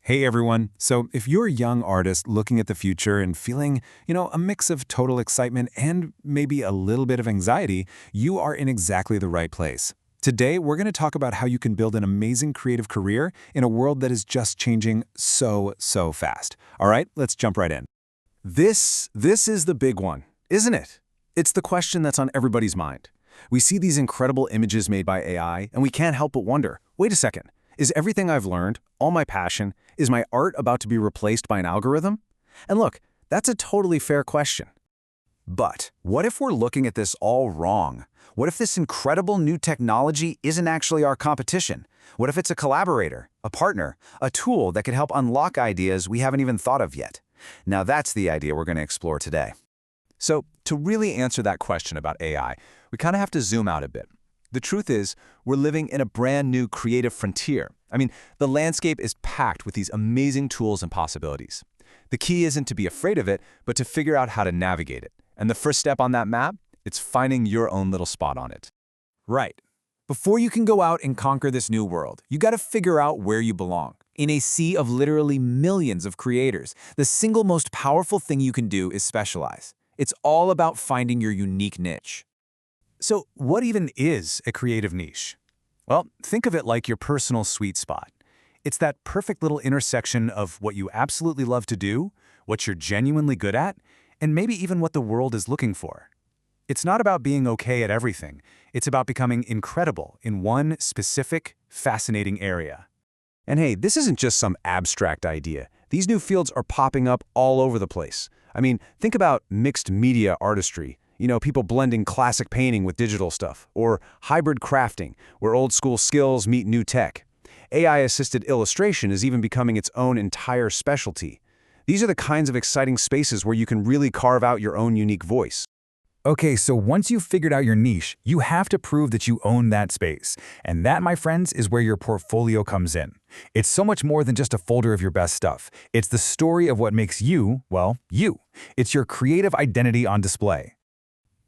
Hey everyone. So, if you're a young artist looking at the future and feeling, a mix of total excitement and maybe a little bit of anxiety, you are in exactly the right place. Today, we're going to talk about how you can build an amazing creative career in a world that is just changing so fast. All right, let's jump right in. This is the big one, isn't it? It's the question that's on everybody's mind. We see these incredible images made by AI, and we can't help but wonder, wait a second, is everything I've learned, all my passion, is my art about to be replaced by an algorithm? And look, that's a totally fair question. But what if we're looking at this all wrong? What if this incredible new technology isn't actually our competition? What if it's a collaborator, a partner, a tool that could help unlock ideas we haven't even thought of yet? Now that's the idea we're going to explore today. So, to really answer that question about AI, we kind of have to zoom out a bit. The truth is, we're living in a brand new creative frontier. The landscape is packed with these amazing tools and possibilities. The key isn't to be afraid of it, but to figure out how to navigate it. And the first step on that map, it's finding your own little spot on it. Right. Before you can go out and conquer this new world, you got to figure out where you belong. In a sea of literally millions of creators, the single most powerful thing you can do is specialize. It's all about finding your unique niche. So, what even is a creative niche? Well, think of it like your personal sweet spot. It's that perfect little intersection of what you absolutely love to do, what you're genuinely good at, and maybe even what the world is looking for. It's not about being okay at everything. It's about becoming incredible in one specific, fascinating area. And hey, this isn't just some abstract idea. These new fields are popping up all over the place. Think about mixed media artistry. People blending classic painting with digital stuff, or hybrid crafting, where old school skills meet new tech. AI-assisted illustration is even becoming its own entire specialty. These are the kinds of exciting spaces where you can really carve out your own unique voice. Okay, so once you've figured out your niche, you have to prove that you own that space. And that, my friends, is where your portfolio comes in. It's so much more than just a folder of your best stuff. It's the story of what makes you, well, you. It's your creative identity on display.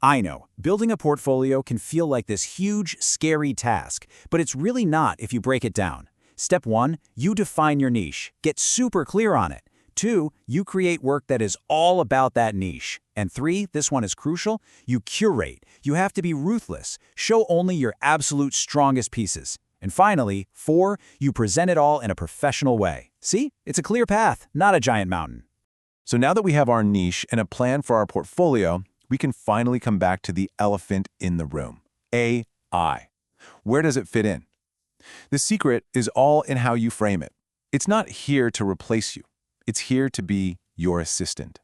I know, building a portfolio can feel like this huge, scary task, but it's really not if you break it down. Step 1, you define your niche. Get super clear on it. 2, you create work that is all about that niche. And 3, this one is crucial, you curate. You have to be ruthless. Show only your absolute strongest pieces. And finally, 4, you present it all in a professional way. See? It's a clear path, not a giant mountain. So now that we have our niche and a plan for our portfolio, we can finally come back to the elephant in the room, AI. Where does it fit in? The secret is all in how you frame it. It's not here to replace you. It's here to be your assistant.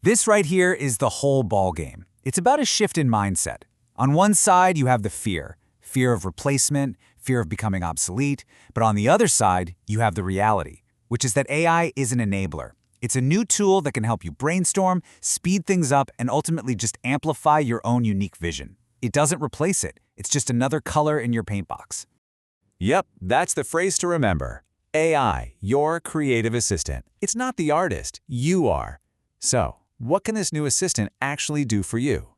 This right here is the whole ballgame. It's about a shift in mindset. On one side, you have the fear of replacement, fear of becoming obsolete. But on the other side, you have the reality, which is that AI is an enabler. It's a new tool that can help you brainstorm, speed things up, and ultimately just amplify your own unique vision. It doesn't replace it. It's just another color in your paint box. Yep, that's the phrase to remember. AI, your creative assistant. It's not the artist, you are. So, what can this new assistant actually do for you?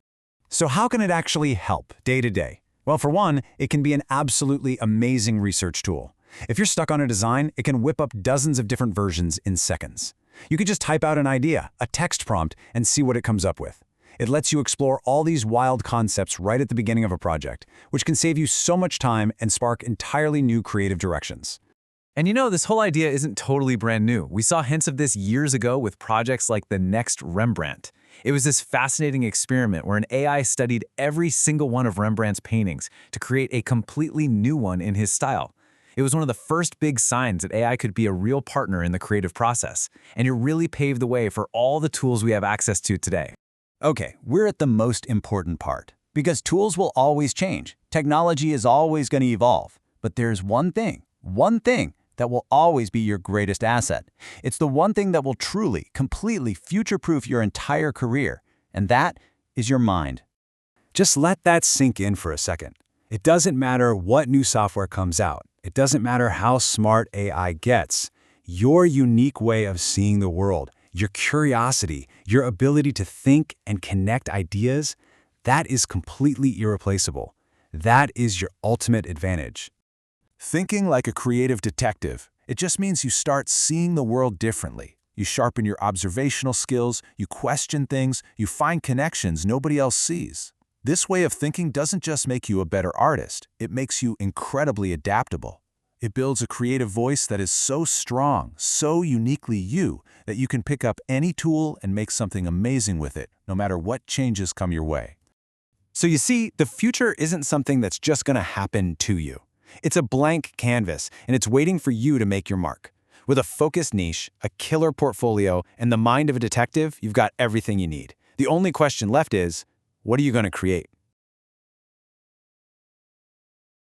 So how can it actually help day to day? Well, for one, it can be an absolutely amazing research tool. If you're stuck on a design, it can whip up dozens of different versions in seconds. You could just type out an idea, a text prompt, and see what it comes up with. It lets you explore all these wild concepts right at the beginning of a project, which can save you so much time and spark entirely new creative directions. And this whole idea isn't totally brand new. We saw hints of this years ago with projects like the Next Rembrandt. It was this fascinating experiment where an AI studied every single one of Rembrandt's paintings to create a completely new one in his style. It was one of the first big signs that AI could be a real partner in the creative process, and it really paved the way for all the tools we have access to today. Okay, we're at the most important part, because tools will always change. Technology is always going to evolve. But there's one thing that will always be your greatest asset. It's the one thing that will truly, completely future-proof your entire career, and that is your mind. Just let that sink in for a second. It doesn't matter what new software comes out. It doesn't matter how smart AI gets. Your unique way of seeing the world, your curiosity, your ability to think and connect ideas, that is completely irreplaceable. That is your ultimate advantage. Thinking like a creative detective, It just means you start seeing the world differently. You sharpen your observational skills, you question things, you find connections nobody else sees. This way of thinking doesn't just make you a better artist, it makes you incredibly adaptable. It builds a creative voice that is so strong, so uniquely you, that you can pick up any tool and make something amazing with it, no matter what changes come your way. So you see, the future isn't something that's just going to happen to you. It's a blank canvas, and it's waiting for you to make your mark. With a focused niche, a killer portfolio, and the mind of a detective, you've got everything you need. The only question left is, what are you going to create?